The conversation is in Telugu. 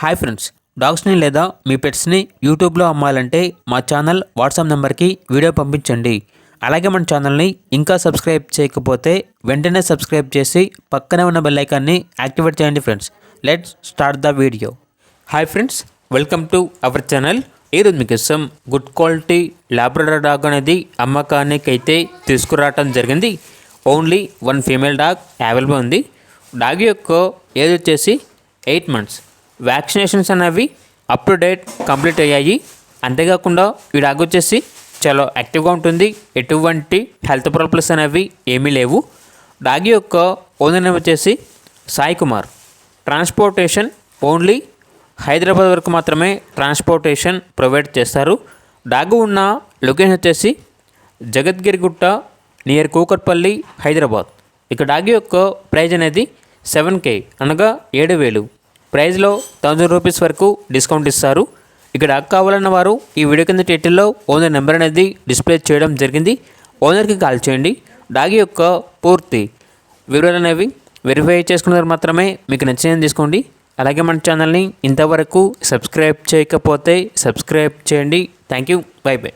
హాయ్ ఫ్రెండ్స్, డాగ్స్ని లేదా మీ పెట్స్ని యూట్యూబ్లో అమ్మాలంటే మా ఛానల్ వాట్సాప్ నెంబర్కి వీడియో పంపించండి. అలాగే మన ఛానల్ని ఇంకా సబ్స్క్రైబ్ చేయకపోతే వెంటనే సబ్స్క్రైబ్ చేసి పక్కనే ఉన్న బెల్ ఐకాన్ని యాక్టివేట్ చేయండి friends. Let's start the video. Hi friends, welcome to our channel. ఈరోజు మీకోసం గుడ్ క్వాలిటీ లాబ్రడార్ డాగ్ అనేది అమ్మకానికి అయితే తీసుకురావటం జరిగింది. ఓన్లీ 1 ఫీమేల్ డాగ్ అవైలబుల్ ఉంది. డాగ్ యొక్క ఏజ్ వచ్చేసి 8 months. వ్యాక్సినేషన్స్ అనేవి అప్ టు డేట్ కంప్లీట్ అయ్యాయి. అంతేకాకుండా ఈ డాగ్ వచ్చేసి చాలా యాక్టివ్గా ఉంటుంది. ఎటువంటి హెల్త్ ప్రాబ్లమ్స్ అనేవి ఏమీ లేవు. డాగ్ యొక్క ఓనర్ నేమ్ వచ్చేసి సాయి కుమార్. ట్రాన్స్పోర్టేషన్ ఓన్లీ హైదరాబాద్ వరకు మాత్రమే ట్రాన్స్పోర్టేషన్ ప్రొవైడ్ చేస్తారు. డాగ్ ఉన్న లొకేషన్ వచ్చేసి జగద్గిరిగుట్ట నియర్ కూకట్పల్లి, హైదరాబాద్. ఇక డాగ్ యొక్క ప్రైజ్ అనేది 7K అనగా 7,000. ప్రైజ్లో 1000 రూపీస్ వరకు డిస్కౌంట్ ఇస్తారు. ఇక్కడ డాగ్ కావాలన్న వారు ఈ వీడియో కింద టైటిల్లో ఓనర్ నెంబర్ అనేది డిస్ప్లే చేయడం జరిగింది. ఓనర్కి కాల్ చేయండి. డాగ్ యొక్క పూర్తి వివరాలు అనేవి వెరిఫై చేసుకున్నారు మాత్రమే మీకు నచ్చిందని తీసుకోండి. అలాగే మన ఛానల్ని ఇంతవరకు సబ్స్క్రైబ్ చేయకపోతే సబ్స్క్రైబ్ చేయండి. Thank you. By by.